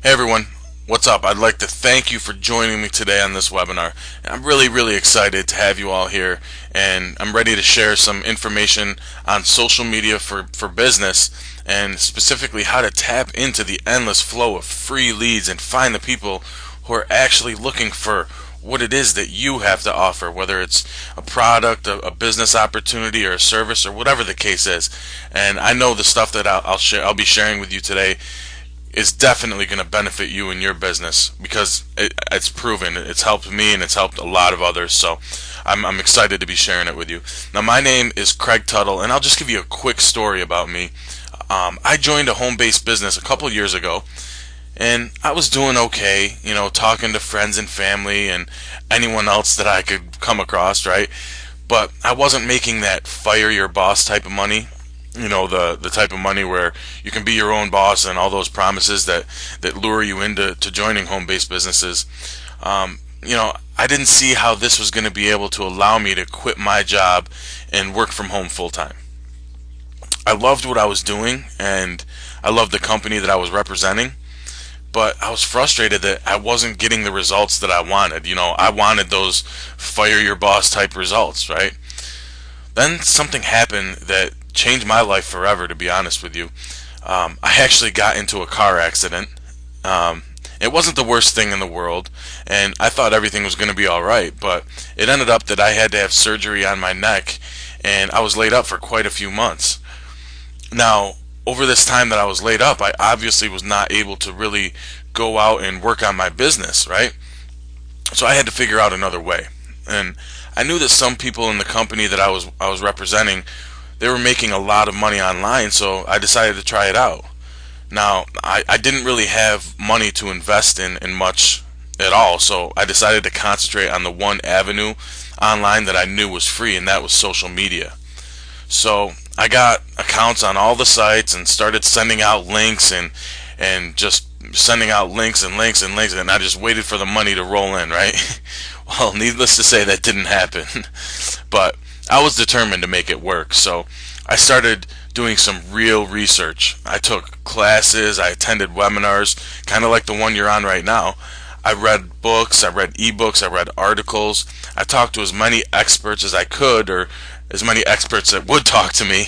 Hey everyone, what's up? I'd like to thank you for joining me today on this webinar. I'm really excited to have you all here, and I'm ready to share some information on social media for business, and specifically how to tap into the endless flow of free leads and find the people who are actually looking for what it is that you have to offer, whether it's a product, a business opportunity, or a service, or whatever the case is. And I know the stuff that I'll be sharing with you today is definitely going to benefit you in your business because it's proven. It's helped me and it's helped a lot of others. So I'm excited to be sharing it with you. Now, my name is Craig Tuttle, and I'll just give you a quick story about me. I joined a home-based business a couple years ago, and I was doing okay, talking to friends and family and anyone else that I could come across, right? But I wasn't making that fire your boss type of money. The type of money where you can be your own boss and all those promises that lure you into joining home-based businesses. I didn't see how this was going to be able to allow me to quit my job and work from home full time. I loved what I was doing and I loved the company that I was representing, but I was frustrated that I wasn't getting the results that I wanted. I wanted those fire your boss type results, right? Then something happened that changed my life forever, to be honest with you. I actually got into a car accident. It wasn't the worst thing in the world, and I thought everything was going to be alright, but it ended up that I had to have surgery on my neck, and I was laid up for quite a few months. Now, over this time that I was laid up, I obviously was not able to really go out and work on my business, right? So I had to figure out another way. And I knew that some people in the company that I was representing, they were making a lot of money online, so I decided to try it out. Now, I didn't really have money to invest in much at all, so I decided to concentrate on the one avenue online that I knew was free, and that was social media. So I got accounts on all the sites and started sending out links and just sending out links and links and links, and I just waited for the money to roll in, right? Well, needless to say, that didn't happen. But I was determined to make it work, so I started doing some real research. I took classes, I attended webinars, kind of like the one you're on right now. I read books, I read ebooks, I read articles. I talked to as many experts as I could, or as many experts that would talk to me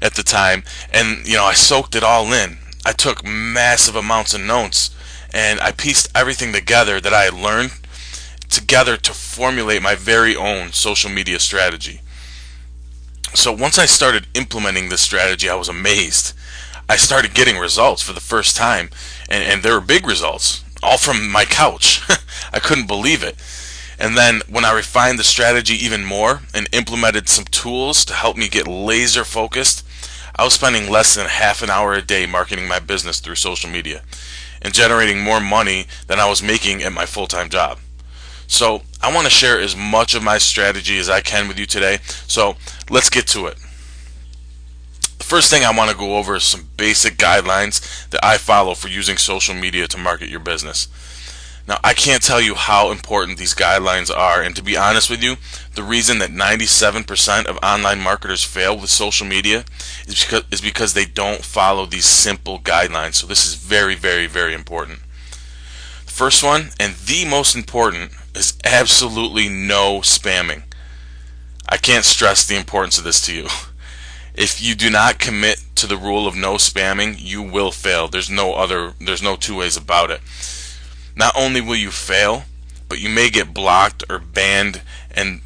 at the time, and I soaked it all in. I took massive amounts of notes, and I pieced everything together that I had learned together to formulate my very own social media strategy. So once I started implementing this strategy, I was amazed. I started getting results for the first time, and there were big results, all from my couch. I couldn't believe it. And then when I refined the strategy even more and implemented some tools to help me get laser focused, I was spending less than half an hour a day marketing my business through social media and generating more money than I was making at my full-time job. So I want to share as much of my strategy as I can with you today. So let's get to it. The first thing I want to go over is some basic guidelines that I follow for using social media to market your business. Now, I can't tell you how important these guidelines are, and to be honest with you, the reason that 97% of online marketers fail with social media is because they don't follow these simple guidelines. So this is very important. The first one, and the most important, is absolutely no spamming. I can't stress the importance of this to you. If you do not commit to the rule of no spamming, you will fail. There's no two ways about it. Not only will you fail, but you may get blocked or banned and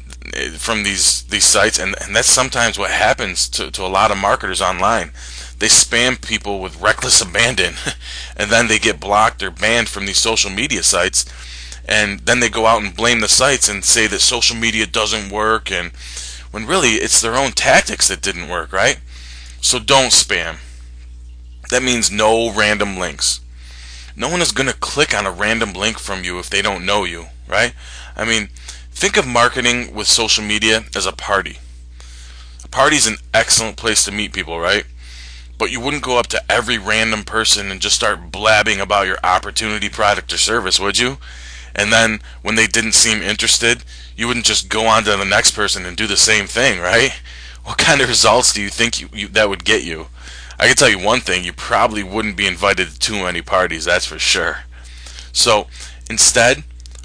from these sites, and that's sometimes what happens to a lot of marketers online. They spam people with reckless abandon and then they get blocked or banned from these social media sites, and then they go out and blame the sites and say that social media doesn't work, and when really it's their own tactics that didn't work, right? So don't spam. That means no random links. No one is going to click on a random link from you if they don't know you, right? I mean, think of marketing with social media as a party. A party is an excellent place to meet people, right? But you wouldn't go up to every random person and just start blabbing about your opportunity, product, or service, would you? And then when they didn't seem interested, you wouldn't just go on to the next person and do the same thing, right? What kind of results do you think that would get you? I can tell you one thing, you probably wouldn't be invited to too many parties, that's for sure. So instead,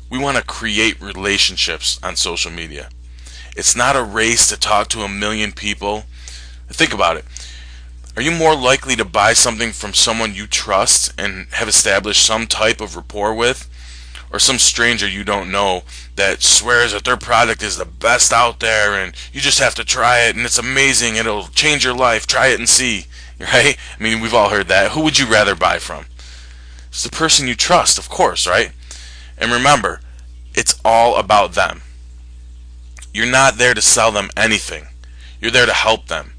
we want to create relationships on social media. It's not a race to talk to a million people. Think about it. Are you more likely to buy something from someone you trust and have established some type of rapport with, or some stranger you don't know that swears that their product is the best out there and you just have to try it and it's amazing, it'll change your life, try it and see, right? I mean, we've all heard that. Who would you rather buy from? It's the person you trust, of course, right? And remember, it's all about them. You're not there to sell them anything. You're there to help them.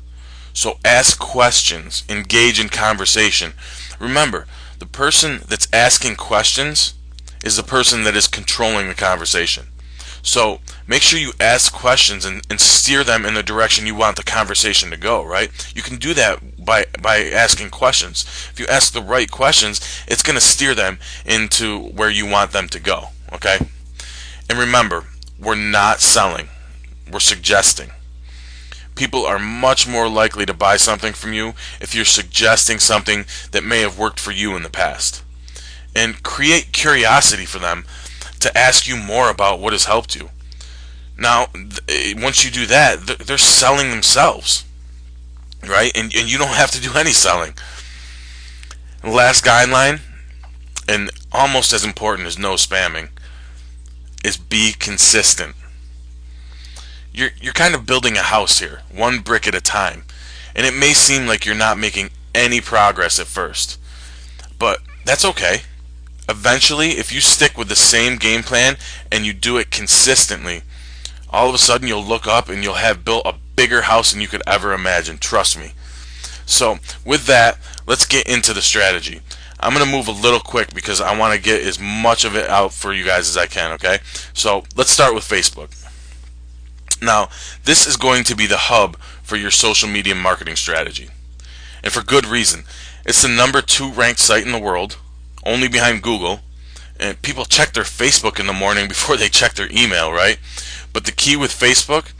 So ask questions, engage in conversation. Remember, the person that's asking questions is the person that is controlling the conversation. So make sure you ask questions and steer them in the direction you want the conversation to go, right? You can do that by asking questions. If you ask the right questions, it's going to steer them into where you want them to go, okay? And remember, we're not selling, we're suggesting. People are much more likely to buy something from you if you're suggesting something that may have worked for you in the past. And create curiosity for them to ask you more about what has helped you. Now, once you do that, they're selling themselves, right? And you don't have to do any selling. The last guideline, and almost as important as no spamming, is be consistent. You're kind of building a house here, one brick at a time. And it may seem like you're not making any progress at first, but that's okay. Eventually, if you stick with the same game plan and you do it consistently, all of a sudden you'll look up and you'll have built a bigger house than you could ever imagine. Trust me. So with that, let's get into the strategy. I'm going to move a little quick because I want to get as much of it out for you guys as I can, okay? So let's start with Facebook. Now, this is going to be the hub for your social media marketing strategy. And for good reason. It's the #2 ranked site in the world, only behind Google, and people check their Facebook in the morning before they check their email, right? But the key with Facebook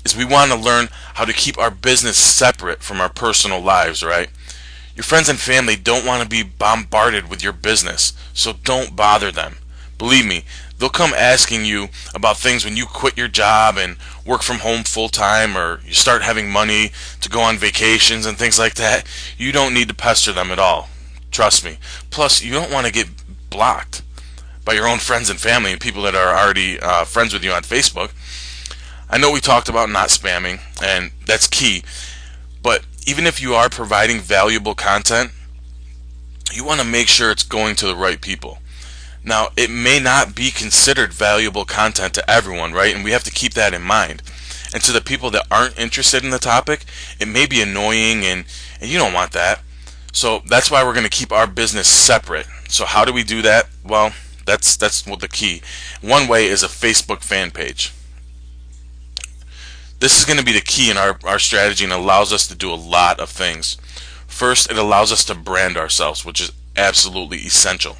is we want to learn how to keep our business separate from our personal lives, right? Your friends and family don't want to be bombarded with your business, so don't bother them. Believe me, they'll come asking you about things when you quit your job and work from home full time, or you start having money to go on vacations and things like that. You don't need to pester them at all. Trust me. Plus, you don't want to get blocked by your own friends and family and people that are already friends with you on Facebook. I know we talked about not spamming, and that's key. But even if you are providing valuable content, you want to make sure it's going to the right people. Now, it may not be considered valuable content to everyone, right? And we have to keep that in mind. And to the people that aren't interested in the topic, it may be annoying, and you don't want that. So that's why we're going to keep our business separate. So how do we do that? Well, that's what the key. One way is a Facebook fan page. This is going to be the key in our strategy and allows us to do a lot of things. First, it allows us to brand ourselves, which is absolutely essential.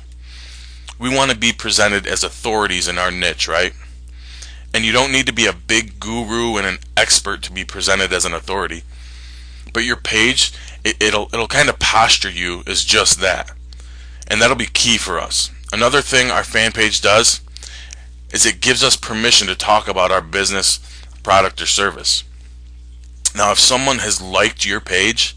We want to be presented as authorities in our niche, right? And you don't need to be a big guru and an expert to be presented as an authority. But your page, it'll kind of posture you as just that. And that'll be key for us. Another thing our fan page does is it gives us permission to talk about our business, product, or service. Now, if someone has liked your page,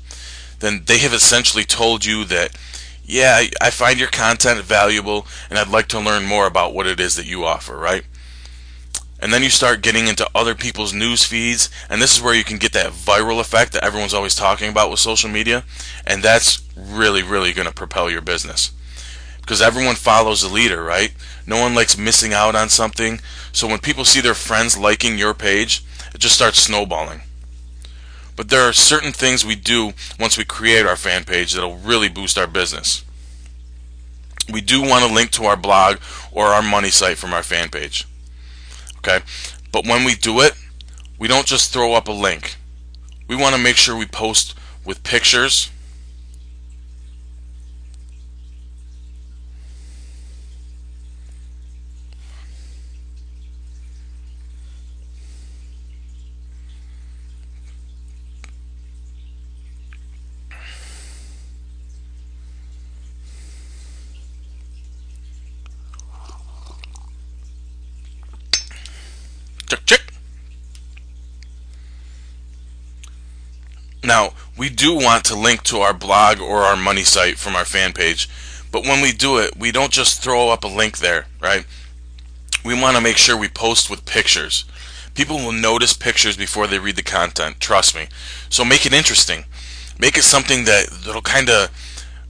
then they have essentially told you that, yeah, I find your content valuable and I'd like to learn more about what it is that you offer, right? And then you start getting into other people's news feeds, and this is where you can get that viral effect that everyone's always talking about with social media, and that's really, really going to propel your business. Because everyone follows the leader, right? No one likes missing out on something. So when people see their friends liking your page, it just starts snowballing. But there are certain things we do once we create our fan page that'll really boost our business. We do want to link to our blog or our money site from our fan page. Okay? But when we do it, we don't just throw up a link. We want to make sure we post with pictures, Check, check. Now, we do want to link to our blog or our money site from our fan page, but when we do it, we don't just throw up a link there, right? We want to make sure we post with pictures. People will notice pictures before they read the content, trust me. So make it interesting. Make it something that'll kind of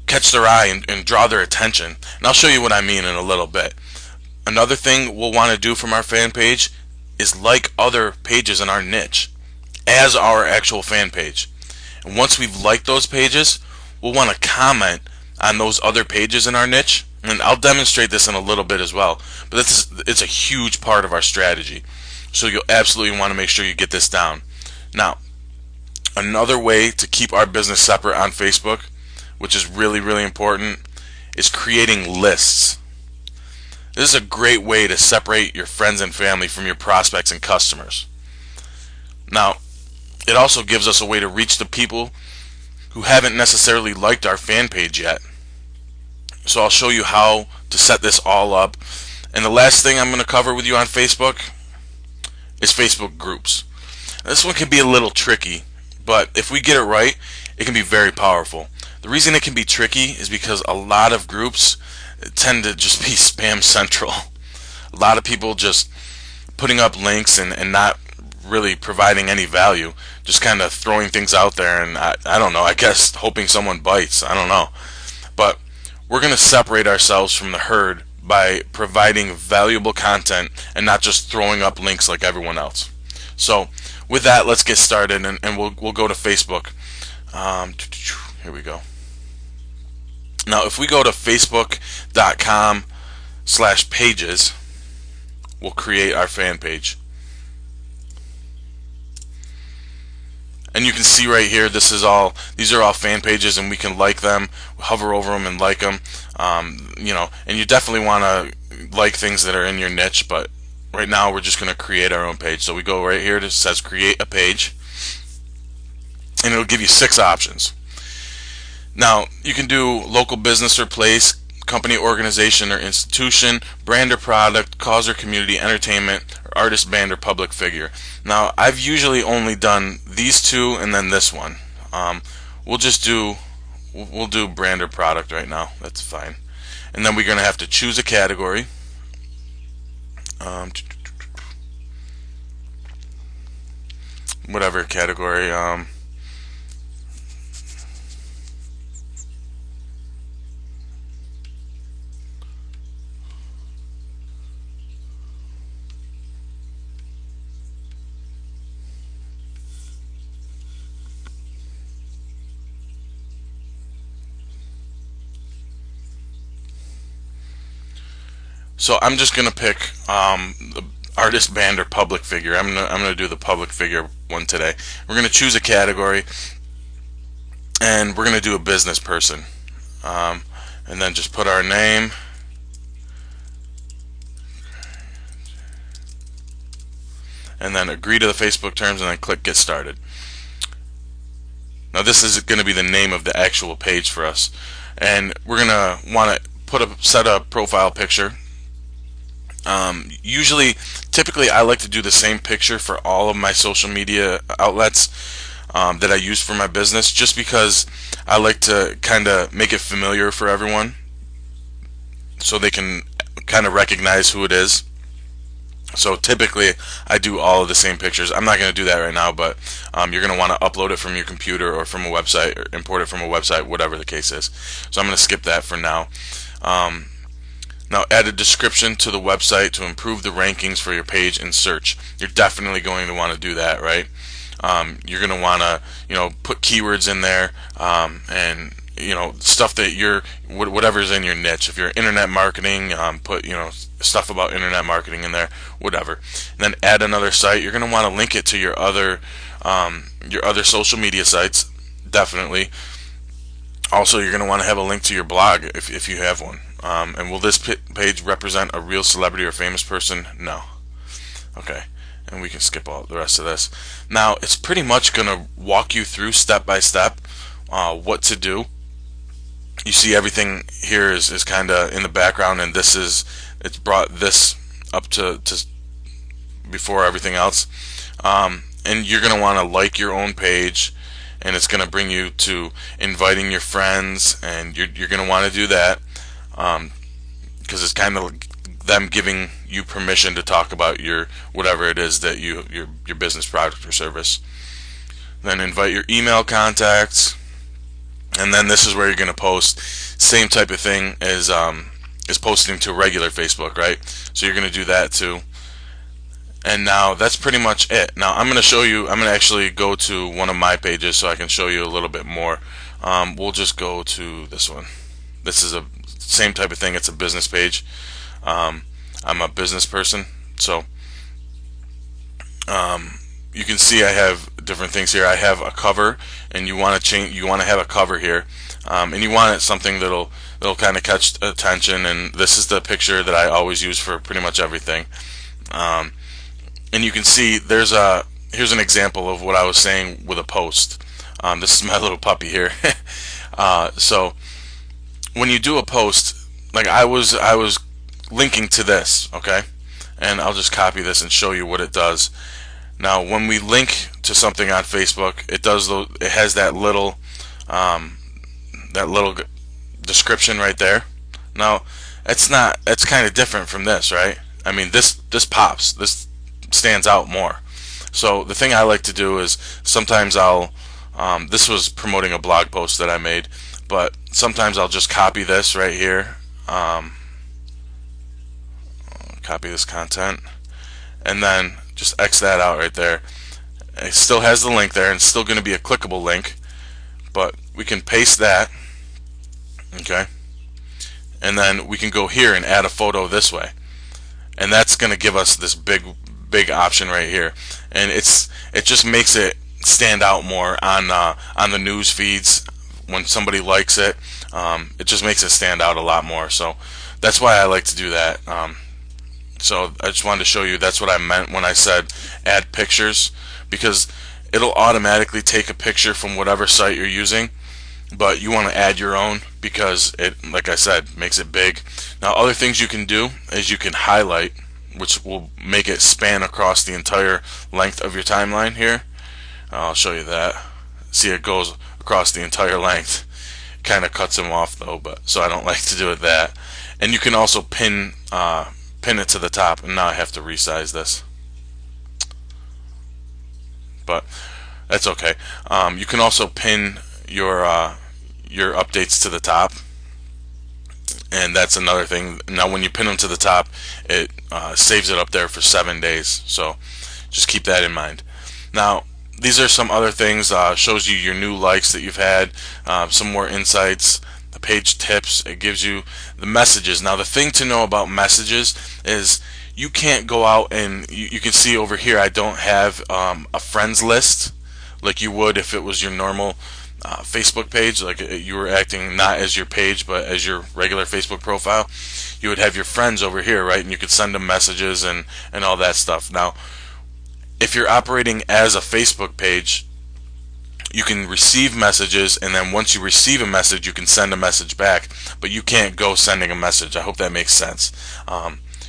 catch their eye and draw their attention. And I'll show you what I mean in a little bit. Another thing we'll want to do from our fan page is like other pages in our niche as our actual fan page. And once we've liked those pages, we'll want to comment on those other pages in our niche. And I'll demonstrate this in a little bit as well. But it's a huge part of our strategy. So you'll absolutely want to make sure you get this down. Now, another way to keep our business separate on Facebook, which is really, really important, is creating lists. This is a great way to separate your friends and family from your prospects and customers. Now, it also gives us a way to reach the people who haven't necessarily liked our fan page yet. So I'll show you how to set this all up. And the last thing I'm going to cover with you on Facebook is Facebook groups. This one can be a little tricky, but if we get it right, it can be very powerful. The reason it can be tricky is because a lot of groups tend to just be spam central. A lot of people just putting up links and not really providing any value, just kind of throwing things out there, and I don't know, I guess hoping someone bites, I don't know. But we're going to separate ourselves from the herd by providing valuable content and not just throwing up links like everyone else. So with that, let's get started, and we'll go to Facebook. Here we go. Now, if we go to facebook.com/pages, we'll create our fan page. And you can see right here, these are all fan pages, and we can like them, hover over them and like them. And you definitely want to like things that are in your niche, but right now we're just going to create our own page. So we go right here, it says create a page, and it'll give you 6 options. Now, you can do local business or place, company, organization, or institution, brand or product, cause or community, entertainment, or artist, band, or public figure. Now, I've usually only done these 2 and then this one. We'll do brand or product right now. That's fine. And then we're going to have to choose a category. Whatever category. So I'm just gonna pick the artist, band, or public figure. I'm gonna do the public figure one today. We're gonna choose a category, and we're gonna do a business person, and then just put our name, and then agree to the Facebook terms, and then click get started. Now this is going to be the name of the actual page for us, and we're gonna want to set a profile picture. Typically I like to do the same picture for all of my social media outlets that I use for my business, just because I like to kind of make it familiar for everyone so they can kind of recognize who it is. So typically I do all of the same pictures. I'm not going to do that right now, but you're going to want to upload it from your computer or from a website, or import it from a website, whatever the case is. So I'm going to skip that for now. Now, add a description to the website to improve the rankings for your page in search. You're definitely going to want to do that, right? You're going to want to, put keywords in there, and stuff that whatever's in your niche. If you're internet marketing, put stuff about internet marketing in there, whatever. And then add another site. You're going to want to link it to your other social media sites, definitely. Also, you're going to want to have a link to your blog if you have one. And will this page represent a real celebrity or famous person? No. Okay. And we can skip all the rest of this. Now, it's pretty much going to walk you through step by step what to do. You see everything here is kind of in the background, and it's brought this up to before everything else. And you're going to want to like your own page, and it's going to bring you to inviting your friends, and you're going to want to do that because it's kind of them giving you permission to talk about your whatever it is that your business product or service. Then invite your email contacts, and then this is where you're going to post. Same type of thing as posting to regular Facebook, right? So you're going to do that too. And now that's pretty much it. Now I'm going to show you, I'm going to actually go to one of my pages so I can show you a little bit more. We'll just go to this one. This is a same type of thing. It's a business page. I'm a business person, so you can see I have different things here. I have a cover, and you want to change. You want to have a cover here, and you want it something that'll kind of catch attention. And this is the picture that I always use for pretty much everything. And you can see here's an example of what I was saying with a post. This is my little puppy here. So when you do a post, like I was linking to this, okay, and I'll just copy this and show you what it does. Now when we link to something on Facebook, it has that little description right there. Now it's kind of different from this, right? I mean, this pops, this stands out more. So the thing I like to do is sometimes this was promoting a blog post that I made, but sometimes I'll just copy this right here, copy this content, and then just X that out right there. It still has the link there, and it's still going to be a clickable link, but we can paste that, okay, and then we can go here and add a photo this way, and that's going to give us this big option right here, and it just makes it stand out more on the news feeds. When somebody likes it, it just makes it stand out a lot more. So that's why I like to do that. So I just wanted to show you that's what I meant when I said add pictures, because it'll automatically take a picture from whatever site you're using, but you want to add your own because it, like I said, makes it big. Now other things you can do is you can highlight, which will make it span across the entire length of your timeline here. I'll show you that. See, it goes across the entire length. Kind of cuts them off though, but so I don't like to do it that. And you can also pin it to the top, and now I have to resize this, but that's okay. You can also pin your updates to the top, and that's another thing. Now when you pin them to the top, it saves it up there for 7 days, so just keep that in mind. Now these are some other things. Shows you your new likes that you've had, some more insights, the page tips. It gives you the messages. Now the thing to know about messages is you can't go out and you can see over here I don't have a friends list like you would if it was your normal Facebook page, like you were acting not as your page but as your regular Facebook profile. You would have your friends over here, right, and you could send them messages and all that stuff. Now if you're operating as a Facebook page, you can receive messages, and then once you receive a message you can send a message back, but you can't go sending a message. I hope that makes sense.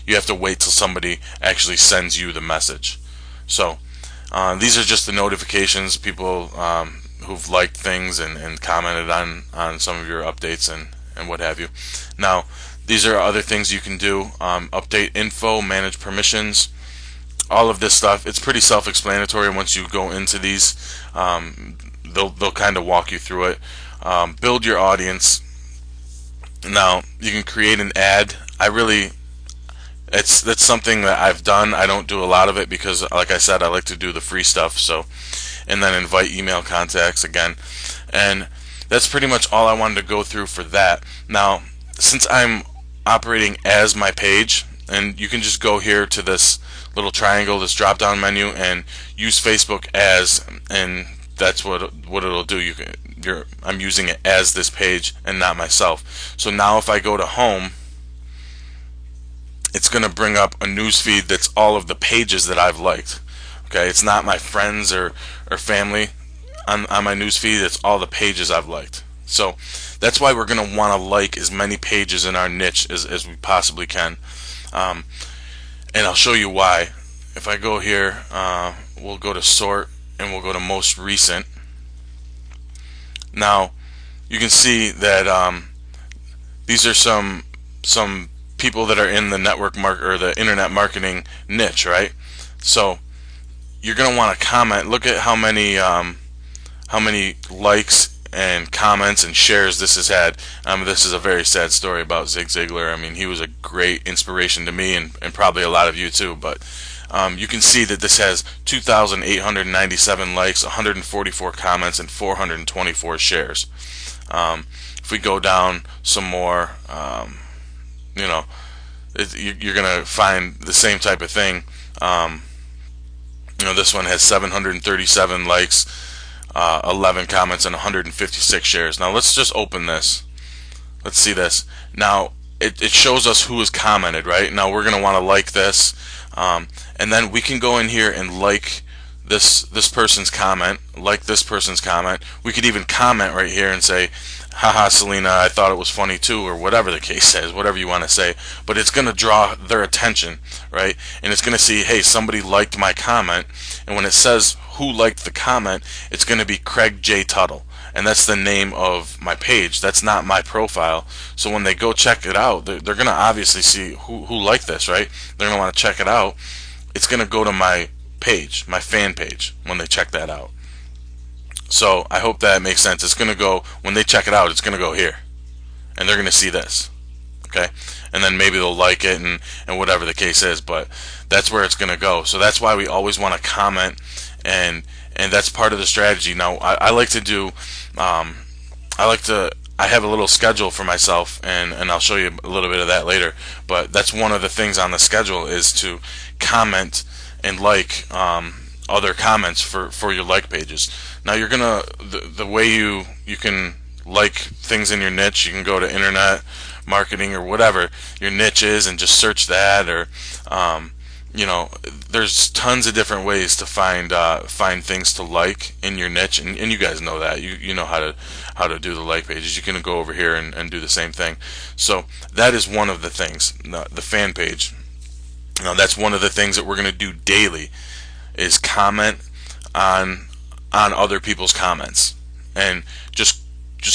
You have to wait till somebody actually sends you the message. So these are just the notifications, people who've liked things and commented on some of your updates and what have you. Now these are other things you can do. Update info, manage permissions, all of this stuff. It's pretty self-explanatory. Once you go into these, they'll kind of walk you through it. Build your audience. Now you can create an ad. That's something that I've done. I don't do a lot of it because, like I said, I like to do the free stuff. So, and then invite email contacts again, and that's pretty much all I wanted to go through for that. Now, since I'm operating as my page, and you can just go here to this little triangle, this drop down menu, and use Facebook as, and that's what it'll do. I'm using it as this page and not myself. So now if I go to home, it's going to bring up a news feed that's all of the pages that I've liked. Okay, it's not my friends or family on my news feed. It's all the pages I've liked. So that's why we're going to want to like as many pages in our niche as we possibly can. And I'll show you why if I go here, we'll go to sort and we'll go to most recent. Now you can see that these are some people that are in the network or the internet marketing niche, right? So you're going to want to comment. Look at how many likes and comments and shares this has had. This is a very sad story about Zig Ziglar. I mean, he was a great inspiration to me and probably a lot of you too. But you can see that this has 2,897 likes, 144 comments, and 424 shares. If we go down some more, you know, you're going to find the same type of thing. You know, this one has 737 likes, 11 comments, and 156 shares. Now let's just open this. Let's see this. Now it shows us who has commented, right? Now we're going to want to like this, and then we can go in here and like this person's comment, like this person's comment. We could even comment right here and say, haha, Selena, I thought it was funny too, or whatever the case is, whatever you want to say. But it's going to draw their attention, right? And it's going to see, hey, somebody liked my comment. And when it says who liked the comment, it's going to be Craig J. Tuttle. And that's the name of my page. That's not my profile. So when they go check it out, they're going to obviously see who liked this, right? They're going to want to check it out. It's going to go to my page, my fan page, when they check that out. So I hope that makes sense. It's going to go, when they check it out, it's going to go here. And they're going to see this. Okay? And then maybe they'll like it and whatever the case is. But that's where it's going to go. So that's why we always want to comment. And that's part of the strategy. Now, I like to do, I have a little schedule for myself. And I'll show you a little bit of that later. But that's one of the things on the schedule is to comment and like other comments for your like pages. Now you're gonna the way you can like things in your niche, you can go to internet marketing or whatever your niche is and just search that, or you know, there's tons of different ways to find things to like in your niche, and you guys know that you know how to do the like pages. You can go over here and do the same thing. So that is one of the things, the fan page. Now that's one of the things that we're going to do daily is comment on other people's comments, and just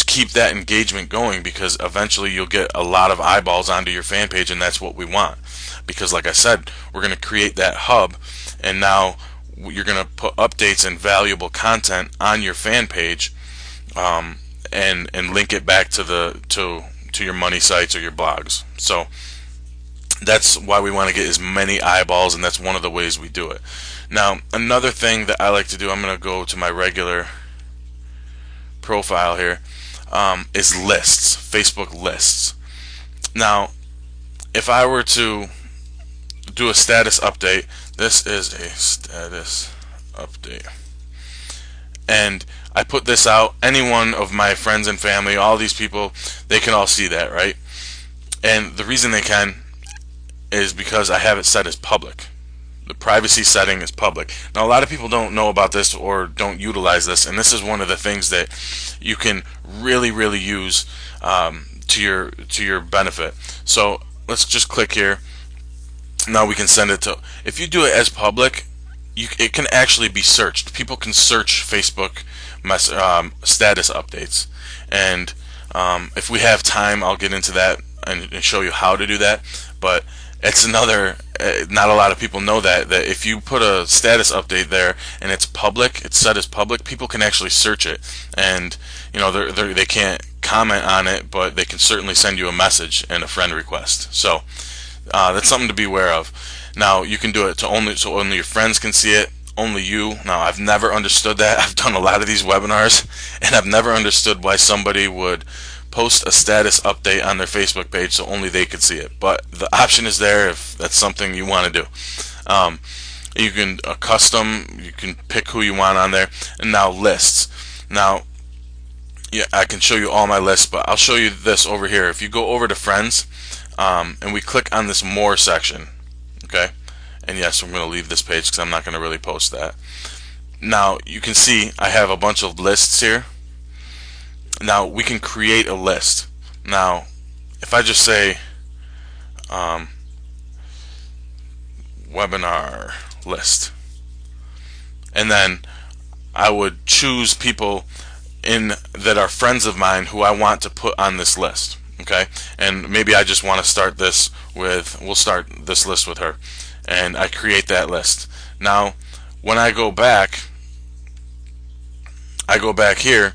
keep that engagement going, because eventually you'll get a lot of eyeballs onto your fan page, and that's what we want. Because like I said, we're going to create that hub, and now you're going to put updates and valuable content on your fan page, and link it back to your money sites or your blogs. So that's why we want to get as many eyeballs, and that's one of the ways we do it. Now, another thing that I like to do, I'm going to go to my regular profile here, is lists, Facebook lists. Now, if I were to do a status update, this is a status update, and I put this out, any one of my friends and family, all these people, they can all see that, right? And the reason they can is because I have it set as public. The privacy setting is public. Now, a lot of people don't know about this or don't utilize this, and this is one of the things that you can really use to your benefit. So let's just click here. Now we can send it to, if you do it as public, it can actually be searched. People can search Facebook status updates, and if we have time, I'll get into that and show you how to do that. But it's another, not a lot of people know that if you put a status update there and it's public, it's set as public, people can actually search it, and you know, they can't comment on it, but they can certainly send you a message and a friend request. So that's something to be aware of. Now you can do it so only your friends can see it, only you. Now, I've never understood that. I've done a lot of these webinars, and I've never understood why somebody would post a status update on their Facebook page so only they could see it. But the option is there if that's something you want to do. You can custom, you can pick who you want on there. And now lists. Now, yeah, I can show you all my lists, but I'll show you this over here. If you go over to friends, and we click on this more section, okay? And yes, I'm going to leave this page because I'm not going to really post that. Now, you can see I have a bunch of lists here. Now we can create a list. Now if I just say webinar list. And then I would choose people in that are friends of mine who I want to put on this list. Okay, and maybe I just want to start this with, we'll start this list with her, and I create that list. Now when I go back here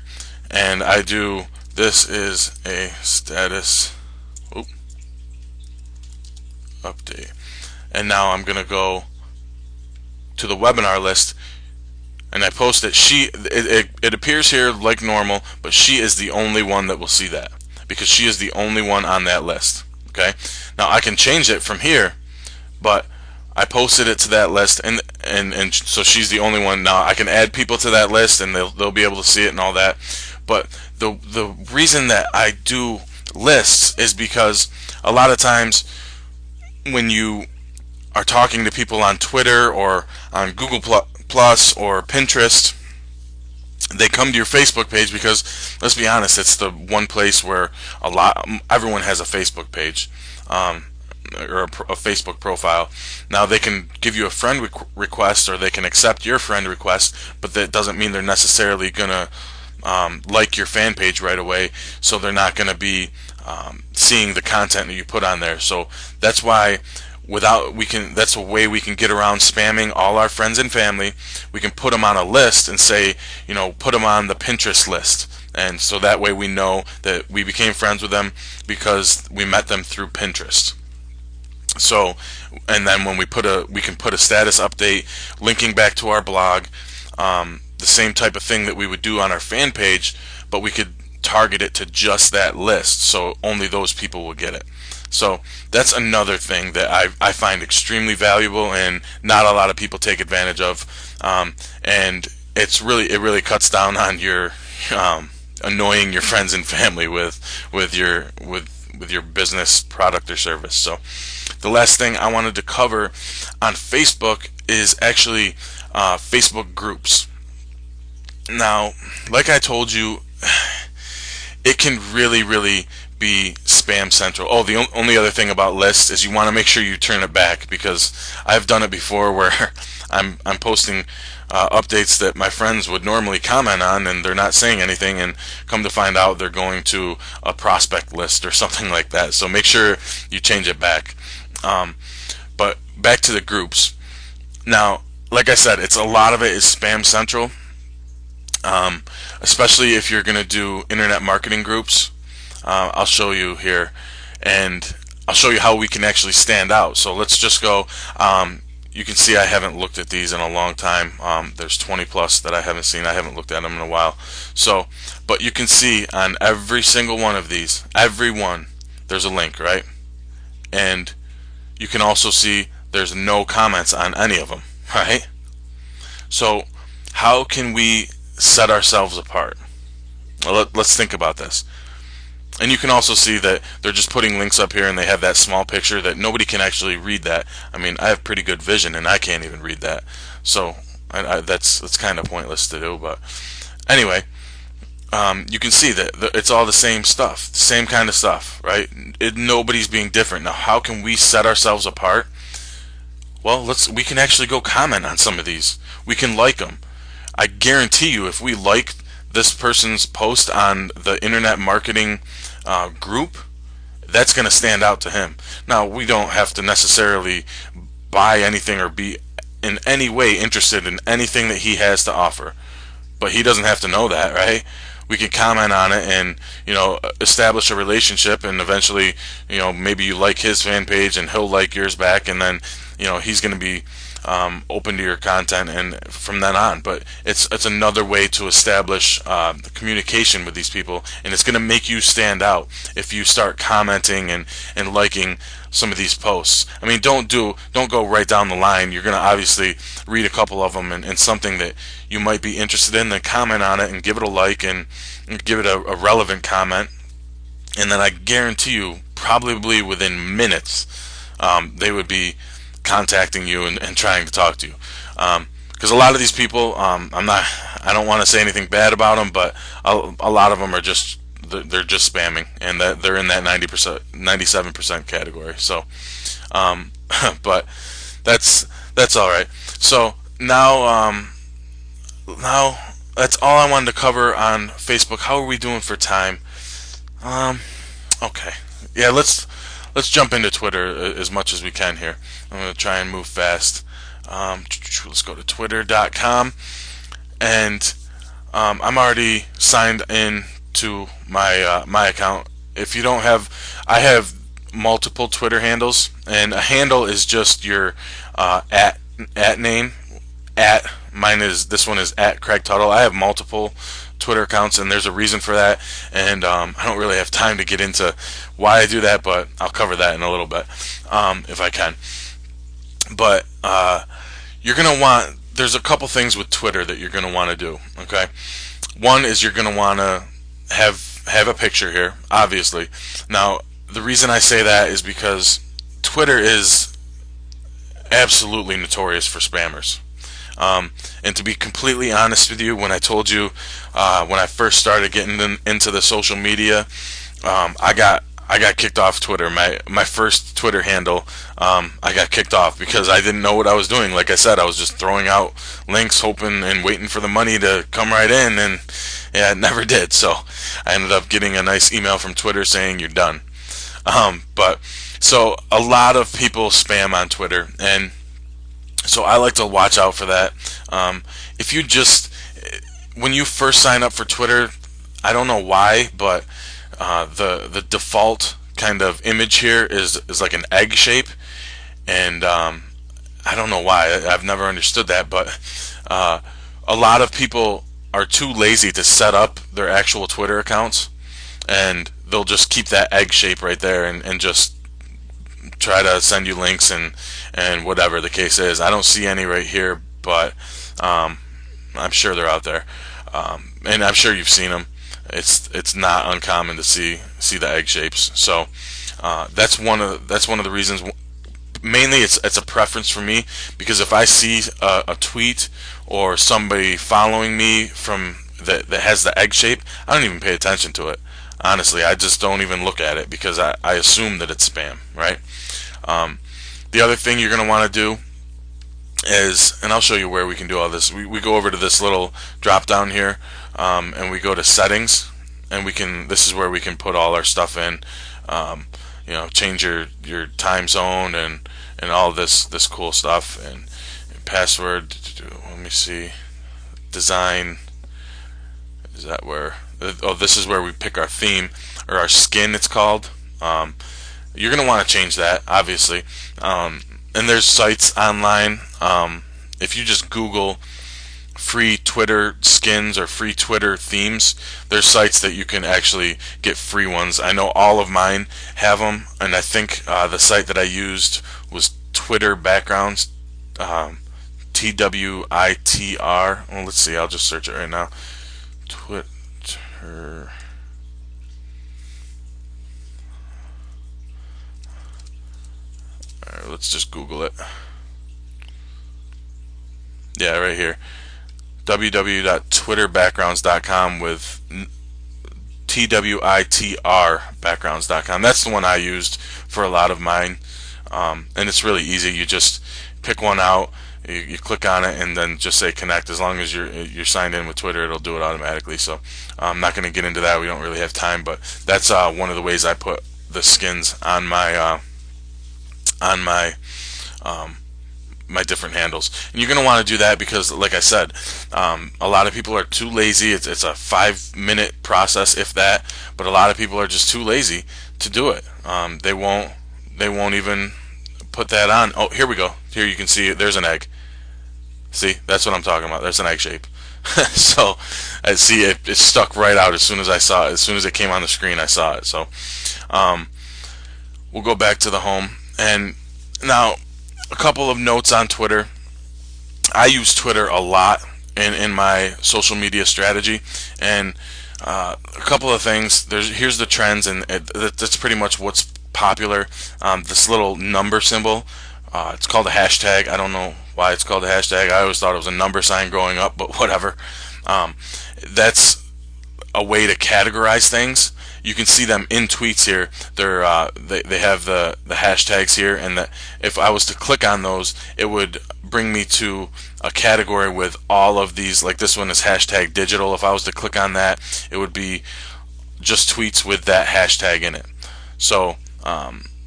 and I do, this is a status update, and now I'm gonna go to the webinar list and I post it. It appears here like normal, but she is the only one that will see that, because she is the only one on that list. Okay, now I can change it from here, but I posted it to that list, and so she's the only one. Now I can add people to that list and they'll be able to see it and all that. But the reason that I do lists is because a lot of times when you are talking to people on Twitter or on Google Plus or Pinterest, they come to your Facebook page because, let's be honest, it's the one place where everyone has a Facebook page, or a Facebook profile. Now they can give you a friend request, or they can accept your friend request, but that doesn't mean they're necessarily gonna like your fan page right away, so they're not gonna be seeing the content that you put on there. So that's why that's a way we can get around spamming all our friends and family. We can put them on a list and say, put them on the Pinterest list, and so that way we know that we became friends with them because we met them through Pinterest. So, and then when we can put a status update linking back to our blog, the same type of thing that we would do on our fan page, but we could target it to just that list, so only those people will get it. So that's another thing that I find extremely valuable and not a lot of people take advantage of, and it really cuts down on your annoying your friends and family with your business product or service. So the last thing I wanted to cover on Facebook is actually Facebook groups. Now, like I told you, it can really be spam central. Oh, the only other thing about lists is you want to make sure you turn it back, because I've done it before where I'm posting updates that my friends would normally comment on, and they're not saying anything, and come to find out they're going to a prospect list or something like that. So make sure you change it back. But back to the groups. Now, like I said, a lot of it is spam central, especially if you're going to do internet marketing groups. I'll show you here, and I'll show you how we can actually stand out. So let's just go. You can see I haven't looked at these in a long time. There's 20 plus that I haven't seen. I haven't looked at them in a while. So, but you can see on every single one of these, every one, there's a link, right? And you can also see there's no comments on any of them, right? So how can we set ourselves apart? Well, let's think about this. And you can also see that they're just putting links up here, and they have that small picture that nobody can actually read that. I mean, I have pretty good vision and I can't even read that. So that's kind of pointless to do. But anyway, you can see that it's all the same stuff, the same kind of stuff, right? Nobody's being different. Now, how can we set ourselves apart? Well, we can actually go comment on some of these. We can like them. I guarantee you, if we like this person's post on the internet marketing group, that's going to stand out to him. Now, we don't have to necessarily buy anything or be in any way interested in anything that he has to offer, but he doesn't have to know that, right? We can comment on it and establish a relationship, and eventually maybe you like his fan page and he'll like yours back, and then he's going to be open to your content, and from then on. But it's another way to establish communication with these people, and it's going to make you stand out if you start commenting and liking some of these posts. I mean, don't go right down the line. You're going to obviously read a couple of them and something that you might be interested in, then comment on it and give it a like and give it a relevant comment, and then I guarantee you, probably within minutes, they would be contacting you and trying to talk to you, because a lot of these people, I don't want to say anything bad about them, but a lot of them are just they're just spamming, and that they're in that 90%, 97% category. So but that's That's all right. So now that's all I wanted to cover on Facebook. How are we doing for time? Um, okay. Yeah, let's jump into Twitter as much as we can here. I'm gonna try and move fast. Let's go to twitter.com, and I'm already signed in to my account. If you don't have, I have multiple Twitter handles, and a handle is just your at name. At mine is this one is at Craig Tuttle. I have multiple Twitter accounts, and there's a reason for that. And I don't really have time to get into why I do that, but I'll cover that in a little bit if I can. But you're gonna want. There's a couple things with Twitter that you're gonna want to do. Okay, one is you're gonna want to have a picture here, obviously. Now, the reason I say that is because Twitter is absolutely notorious for spammers. And to be completely honest with you, when I told you when I first started getting into the social media, I got kicked off Twitter. My first Twitter handle, I got kicked off because I didn't know what I was doing. Like I said, I was just throwing out links, hoping and waiting for the money to come right in, and yeah, it never did. So I ended up getting a nice email from Twitter saying you're done. But so a lot of people spam on Twitter, and so I like to watch out for that. If you just when you first sign up for Twitter, I don't know why, but the default kind of image here is like an egg shape, and I don't know why. I've never understood that, but a lot of people are too lazy to set up their actual Twitter accounts, and they'll just keep that egg shape right there and just try to send you links and whatever the case is. I don't see any right here, but I'm sure they're out there, and I'm sure you've seen them. It's not uncommon to see the egg shapes. So that's one of the reasons. Mainly, it's a preference for me, because if I see a tweet or somebody following me from that has the egg shape, I don't even pay attention to it. Honestly, I just don't even look at it because I assume that it's spam, right? The other thing you're going to want to do is, and I'll show you where we can do all this. We go over to this little drop down here, and we go to settings, and this is where we can put all our stuff in. Change your time zone and all this cool stuff, and password. Let me see. Design. Is that where? Oh, this is where we pick our theme, or our skin it's called. You're going to want to change that, obviously. And there's sites online. If you just Google free Twitter skins or free Twitter themes, there's sites that you can actually get free ones. I know all of mine have them, and I think the site that I used was Twitter Backgrounds, TWITR. Well, let's see, I'll just search it right now. Twitter. Alright, let's just Google it. Yeah, right here. www.twitterbackgrounds.com with TWITR backgrounds.com. That's the one I used for a lot of mine. And it's really easy. You just pick one out, you click on it, and then just say connect. As long as you're signed in with Twitter, it'll do it automatically. So I'm not going to get into that. We don't really have time, but that's one of the ways I put the skins on my my different handles. And you're going to want to do that because, like I said, a lot of people are too lazy. It's a 5-minute process, if that, but a lot of people are just too lazy to do it. They won't even put that on. Oh, here we go. Here you can see it. There's an egg. See, that's what I'm talking about. There's an egg shape. So I see it stuck right out as soon as I saw it. As soon as it came on the screen, I saw it. So we'll go back to the home. And now, a couple of notes on Twitter. I use Twitter a lot in my social media strategy, and a couple of things. Here's the trends, and that's pretty much what's popular. This little number symbol, it's called a hashtag. I don't know why it's called a hashtag. I always thought it was a number sign growing up, but whatever. That's a way to categorize things. you can see them in tweets here. They have the hashtags here, and that if I was to click on those, it would bring me to a category with all of these. Like this one is hashtag digital. If I was to click on that, it would be just tweets with that hashtag in it. So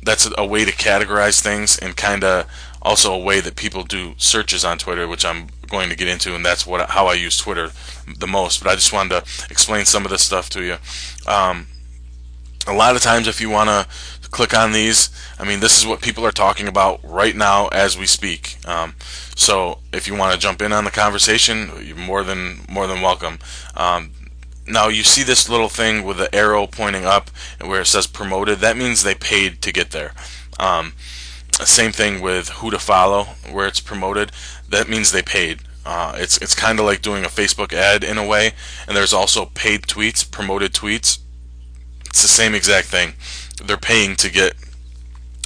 that's a way to categorize things, and kind of also a way that people do searches on Twitter, which I'm going to get into, and that's how I use Twitter the most. But I just wanted to explain some of this stuff to you. A lot of times, if you want to click on these, I mean, this is what people are talking about right now as we speak. So if you want to jump in on the conversation, you're more than welcome. Now you see this little thing with the arrow pointing up where it says promoted. That means they paid to get there. Same thing with who to follow, where it's promoted. That means they paid. It's kind of like doing a Facebook ad in a way. And there's also paid tweets, promoted tweets. It's the same exact thing. They're paying to get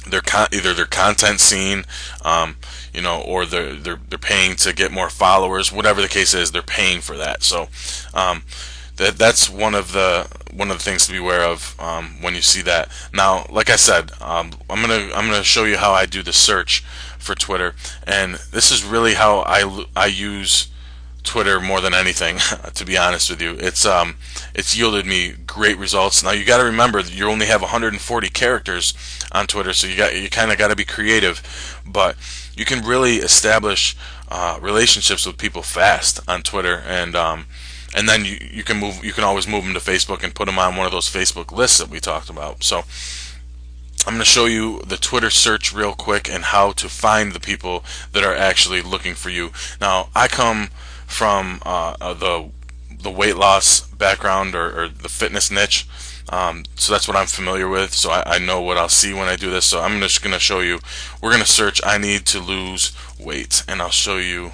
either their content seen, or they're paying to get more followers. Whatever the case is, they're paying for that. So that's one of the things to be aware of when you see that. Now, like I said, I'm gonna show you how I do the search for Twitter, and this is really how I use Twitter more than anything. To be honest with you, it's yielded me great results. Now you got to remember that you only have 140 characters on Twitter, so you kind of got to be creative, but you can really establish relationships with people fast on Twitter, and then you can always move them to Facebook and put them on one of those Facebook lists that we talked about. So I'm going to show you the Twitter search real quick and how to find the people that are actually looking for you. Now, I come from the weight loss background, or the fitness niche, so that's what I'm familiar with. So I know what I'll see when I do this. So I'm just going to show you. We're going to search I need to lose weight, and I'll show you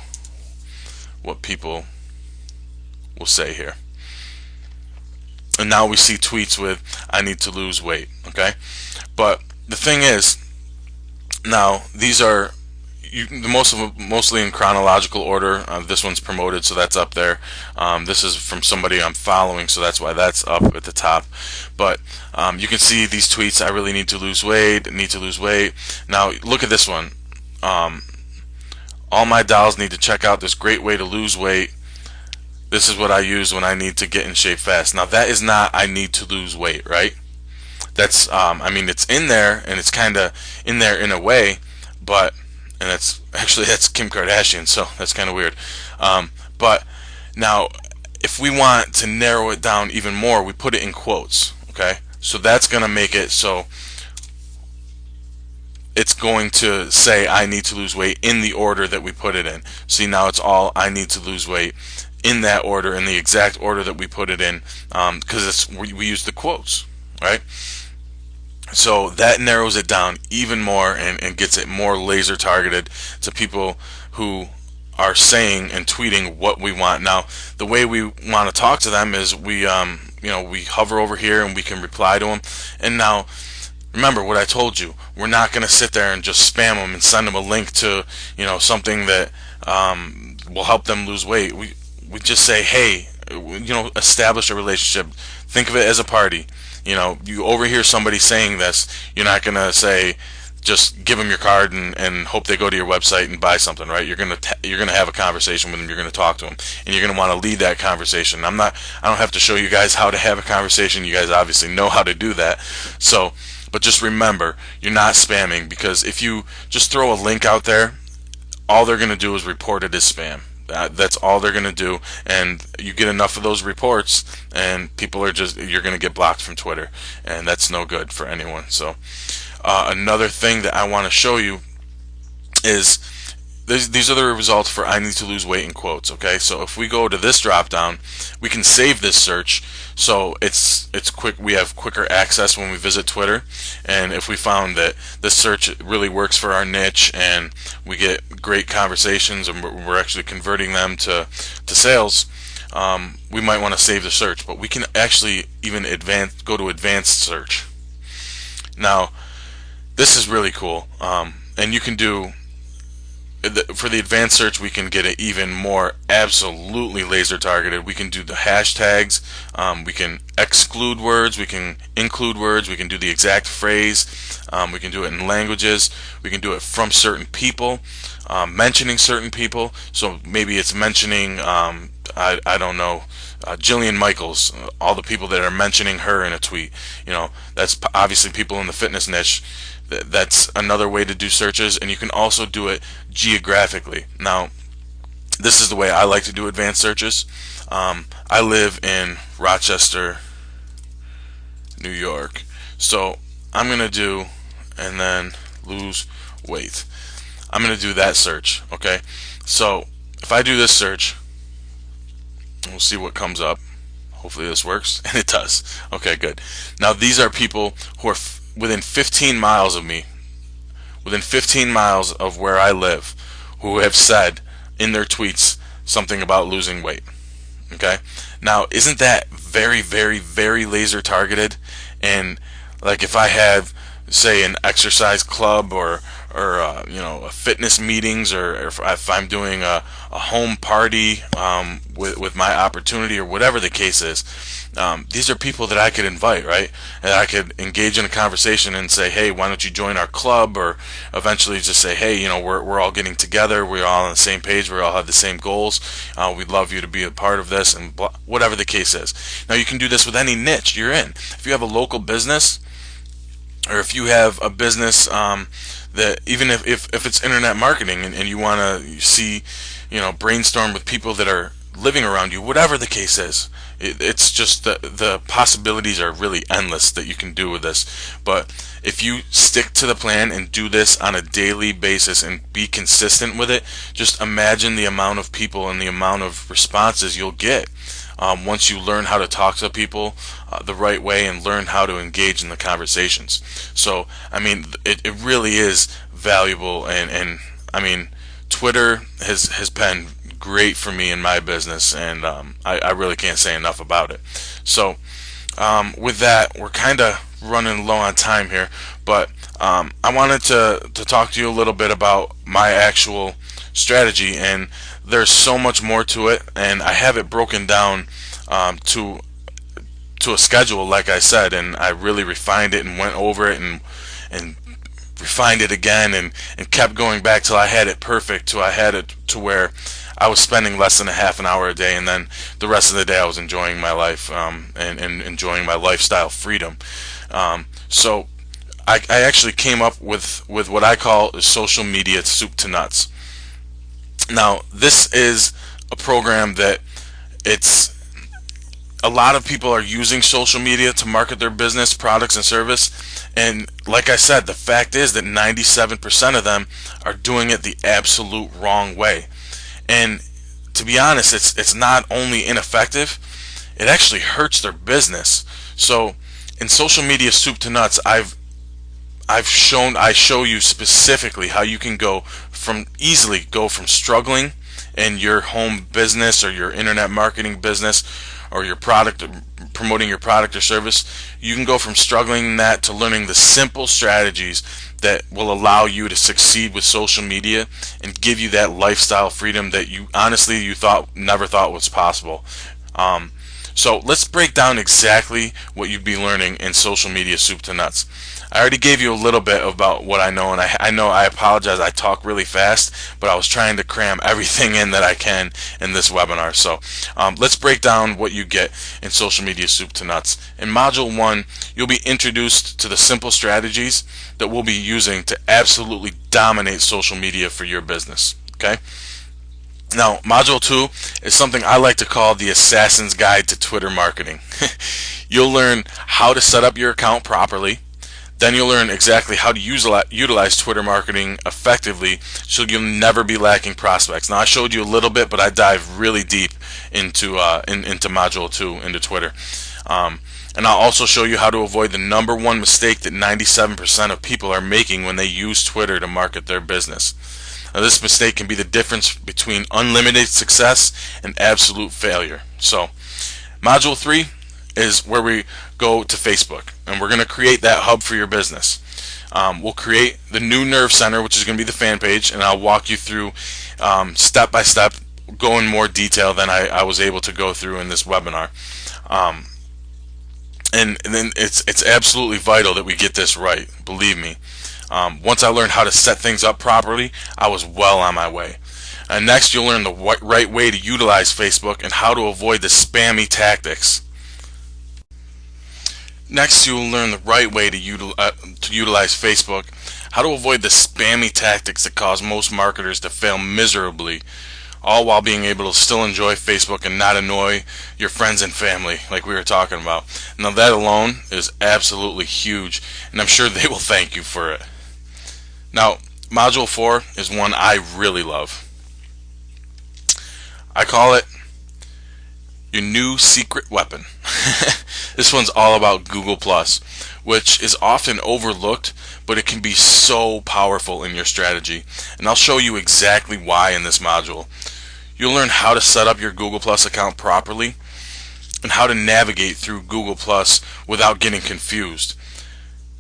what people will say here. And now we see tweets with I need to lose weight. Okay, but the thing is, now these are mostly in chronological order. This one's promoted, so that's up there. This is from somebody I'm following, so that's why that's up at the top. But you can see these tweets. I really need to lose weight. Need to lose weight. Now look at this one. All my dolls need to check out this great way to lose weight. This is what I use when I need to get in shape fast. Now that is not I need to lose weight, right? That's I mean, it's in there, and it's kind of in there in a way, but that's Kim Kardashian, so that's kind of weird. But now, if we want to narrow it down even more, we put it in quotes. Okay, so that's going to make it so it's going to say I need to lose weight in the order that we put it in. See, now it's all I need to lose weight in that order, in the exact order that we put it in, because we use the quotes, right? So that narrows it down even more, and gets it more laser targeted to people who are saying and tweeting what we want. Now, the way we want to talk to them is we hover over here and we can reply to them. And now, remember what I told you. We're not going to sit there and just spam them and send them a link to something that will help them lose weight. We just say, hey, establish a relationship. Think of it as a party. You overhear somebody saying this, you're not going to say, just give them your card and hope they go to your website and buy something, right? You're going to have a conversation with them. You're going to talk to them, and you're going to want to lead that conversation. I don't have to show you guys how to have a conversation. You guys obviously know how to do that. So, but just remember, you're not spamming, because if you just throw a link out there, all they're going to do is report it as spam. That's all they're going to do, and you get enough of those reports, and you're going to get blocked from Twitter, and that's no good for anyone. So another thing that I want to show you is these are the results for I need to lose weight in quotes. Okay, so if we go to this drop down, we can save this search, so it's quick. We have quicker access when we visit Twitter, and if we found that this search really works for our niche and we get great conversations and we're actually converting them to sales, we might want to save the search. But we can actually even go to advanced search. Now this is really cool, and you can do for the advanced search, we can get an even more absolutely laser targeted. We can do the hashtags, we can exclude words, we can include words, we can do the exact phrase, we can do it in languages, we can do it from certain people, mentioning certain people. So maybe it's mentioning, I don't know, Jillian Michaels, all the people that are mentioning her in a tweet. That's obviously people in the fitness niche. That's another way to do searches, and you can also do it geographically. Now, this is the way I like to do advanced searches. I live in Rochester, New York. So I'm going to do, and then lose weight. I'm going to do that search, okay? So if I do this search, we'll see what comes up. Hopefully this works, and it does. Okay, good. Now these are people who are within 15 miles of me, within 15 miles of where I live, who have said in their tweets something about losing weight. Okay, now isn't that very, very, very laser targeted? And like if I have, say, an exercise club or a fitness meetings, or if I'm doing a home party with my opportunity, or whatever the case is, these are people that I could invite, right? And I could engage in a conversation and say, hey, why don't you join our club? Or eventually just say, hey, we're all getting together, we're all on the same page, we all have the same goals, we'd love you to be a part of this, and whatever the case is. Now you can do this with any niche you're in. If you have a local business, or if you have a business that even if it's internet marketing, and you want to see, brainstorm with people that are living around you, whatever the case is, it's just the possibilities are really endless that you can do with this. But if you stick to the plan and do this on a daily basis and be consistent with it, just imagine the amount of people and the amount of responses you'll get once you learn how to talk to people the right way and learn how to engage in the conversations. So I mean, it really is valuable, and I mean, Twitter has been great for me in my business, and I really can't say enough about it. So with that, we're kind of running low on time here, but I wanted to talk to you a little bit about my actual strategy, and there's so much more to it, and I have it broken down to a schedule, like I said, and I really refined it and went over it and refined it again, and kept going back till I had it perfect, till I had it to where I was spending less than a half an hour a day, and then the rest of the day I was enjoying my life and enjoying my lifestyle freedom. So I actually came up with what I call social media soup to nuts. Now this is a program that a lot of people are using social media to market their business, products, and service. And like I said, the fact is that 97% of them are doing it the absolute wrong way. And to be honest, it's not only ineffective, it actually hurts their business. So in social media soup to nuts, I show you specifically how you can easily go from struggling in your home business or your internet marketing business, or your product, promoting your product or service. You can go from struggling in that to learning the simple strategies that will allow you to succeed with social media and give you that lifestyle freedom that you honestly never thought was possible. So let's break down exactly what you'd be learning in social media soup to nuts. I already gave you a little bit about what I know, and I apologize, I talk really fast, but I was trying to cram everything in that I can in this webinar. So let's break down what you get in social media soup to nuts. In Module 1, you'll be introduced to the simple strategies that we'll be using to absolutely dominate social media for your business. Okay? Now, Module 2 is something I like to call the Assassin's Guide to Twitter Marketing. You'll learn how to set up your account properly. Then you'll learn exactly how to utilize Twitter marketing effectively, so you'll never be lacking prospects. Now, I showed you a little bit, but I dive really deep into Module 2, into Twitter. And I'll also show you how to avoid the #1 mistake that 97% of people are making when they use Twitter to market their business. Now, this mistake can be the difference between unlimited success and absolute failure. So, Module 3 is where we go to Facebook, and we're going to create that hub for your business. We'll create the new Nerve Center, which is going to be the fan page, and I'll walk you through step by step go in more detail than I was able to go through in this webinar. Um, and then it's absolutely vital that we get this right. Believe me. Once I learned how to set things up properly, I was well on my way. And next, you'll learn the right way to utilize Facebook and how to avoid the spammy tactics. Next, you'll learn the right way to utilize Facebook, how to avoid the spammy tactics that cause most marketers to fail miserably, all while being able to still enjoy Facebook and not annoy your friends and family like we were talking about. Now that alone is absolutely huge, and I'm sure they will thank you for it. Now, Module 4 is one I really love. I call it your new secret weapon. This one's all about Google+, which is often overlooked, but it can be so powerful in your strategy. And I'll show you exactly why in this module. You'll learn how to set up your Google+ account properly and how to navigate through Google+ without getting confused.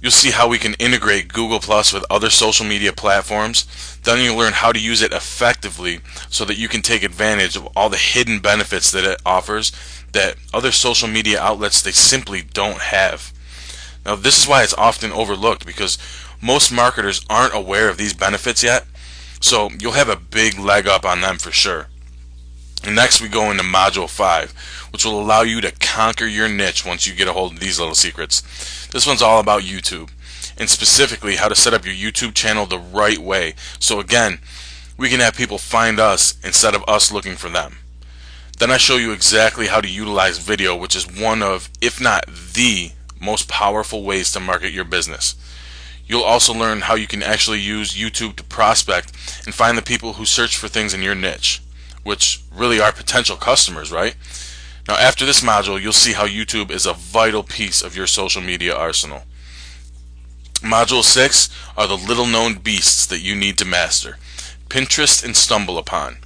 You'll see how we can integrate Google+ with other social media platforms. Then you'll learn how to use it effectively so that you can take advantage of all the hidden benefits that it offers that other social media outlets they simply don't have. Now this is why it's often overlooked, because most marketers aren't aware of these benefits yet, so you'll have a big leg up on them for sure. And next we go into Module 5, which will allow you to conquer your niche once you get a hold of these little secrets. This one's all about YouTube, and specifically how to set up your YouTube channel the right way, so again, we can have people find us instead of us looking for them. Then I show you exactly how to utilize video, which is one of, if not the most powerful ways to market your business. You'll also learn how you can actually use YouTube to prospect and find the people who search for things in your niche, which really are potential customers, right? Now after this module, you'll see how YouTube is a vital piece of your social media arsenal. Module 6 are the little known beasts that you need to master: Pinterest and StumbleUpon.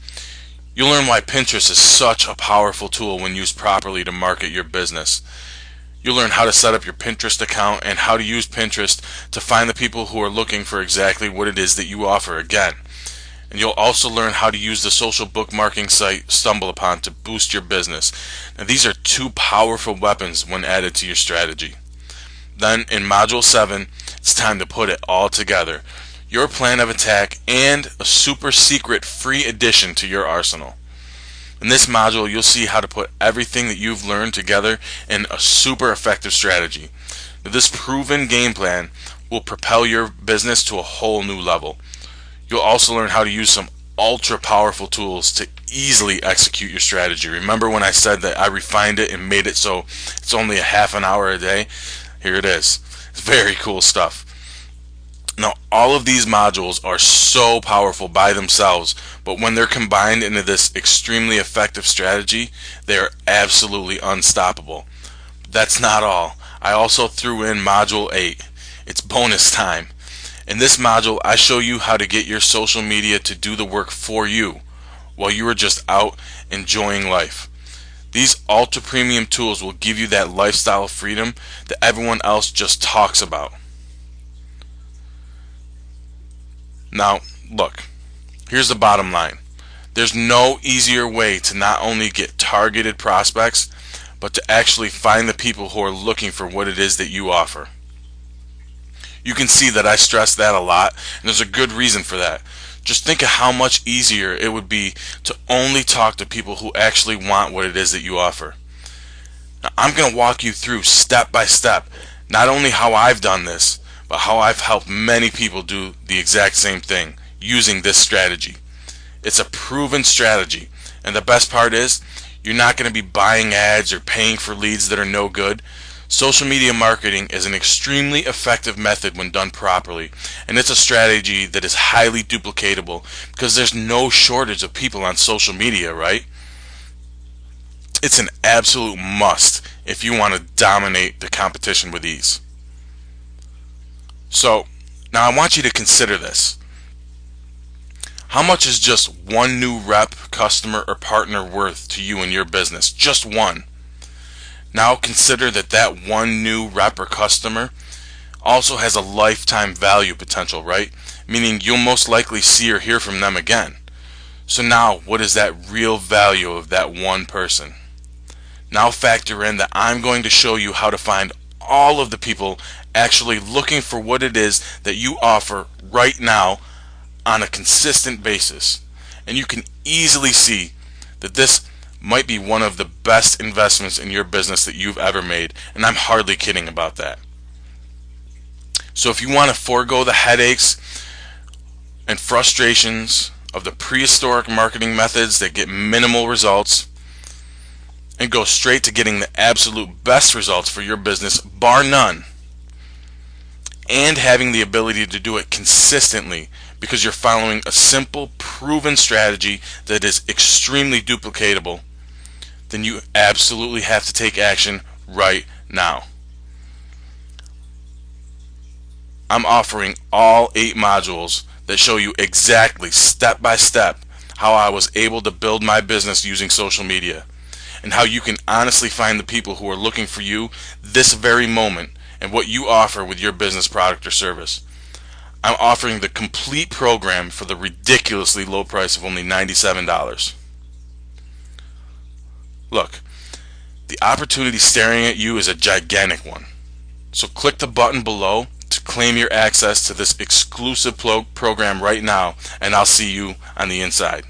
You'll learn why Pinterest is such a powerful tool when used properly to market your business. You'll learn how to set up your Pinterest account and how to use Pinterest to find the people who are looking for exactly what it is that you offer again. And you'll also learn how to use the social bookmarking site StumbleUpon to boost your business. Now these are two powerful weapons when added to your strategy. Then in Module 7, it's time to put it all together: your plan of attack and a super secret free addition to your arsenal. In this module, you'll see how to put everything that you've learned together in a super effective strategy. Now, this proven game plan will propel your business to a whole new level. You'll also learn how to use some ultra powerful tools to easily execute your strategy. Remember when I said that I refined it and made it so it's only a half an hour a day? Here it is. It's very cool stuff. Now all of these modules are so powerful by themselves, but when they're combined into this extremely effective strategy, they are absolutely unstoppable. But that's not all. I also threw in Module 8. It's bonus time. In this module, I show you how to get your social media to do the work for you while you are just out enjoying life. These ultra premium tools will give you that lifestyle freedom that everyone else just talks about. Now, look, here's the bottom line. There's no easier way to not only get targeted prospects, but to actually find the people who are looking for what it is that you offer. You can see that I stress that a lot, and there's a good reason for that. Just think of how much easier it would be to only talk to people who actually want what it is that you offer. Now, I'm going to walk you through step by step, not only how I've done this, but how I've helped many people do the exact same thing using this strategy. It's a proven strategy, and the best part is you're not going to be buying ads or paying for leads that are no good. Social media marketing is an extremely effective method when done properly, and it's a strategy that is highly duplicatable because there's no shortage of people on social media, right? It's an absolute must if you want to dominate the competition with ease. So, now I want you to consider this. How much is just one new rep, customer, or partner worth to you in your business? Just one. Now consider that that one new rep or customer also has a lifetime value potential, right? Meaning you'll most likely see or hear from them again. So now, what is that real value of that one person? Now factor in that I'm going to show you how to find all of the people actually looking for what it is that you offer right now on a consistent basis. And you can easily see that this might be one of the best investments in your business that you've ever made, and I'm hardly kidding about that. So if you want to forego the headaches and frustrations of the prehistoric marketing methods that get minimal results and go straight to getting the absolute best results for your business, bar none, and having the ability to do it consistently because you're following a simple, proven strategy that is extremely duplicatable, then you absolutely have to take action right now. I'm offering all 8 modules that show you exactly step by step how I was able to build my business using social media, and how you can honestly find the people who are looking for you this very moment and what you offer with your business product or service. I'm offering the complete program for the ridiculously low price of only $97. Look, the opportunity staring at you is a gigantic one. So click the button below to claim your access to this exclusive program right now, and I'll see you on the inside.